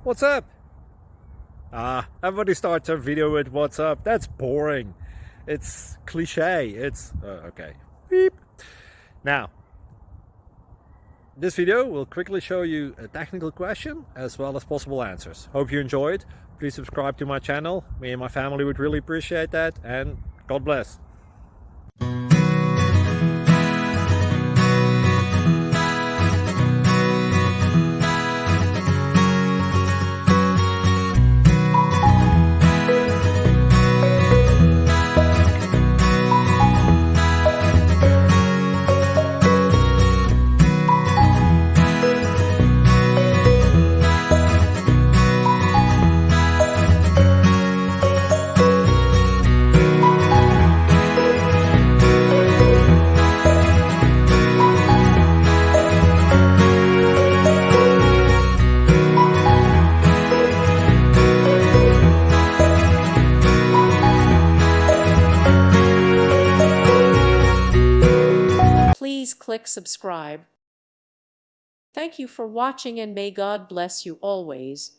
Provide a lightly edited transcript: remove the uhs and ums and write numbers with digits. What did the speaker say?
What's up? Everybody starts a video with what's up. That's boring. It's cliche. It's okay. Beep. Now, this video will quickly show you a technical question as well as possible answers. Hope you enjoyed. Please subscribe to my channel. Me and my family would really appreciate that, and God bless. Please click subscribe. Thank you for watching and may God bless you always.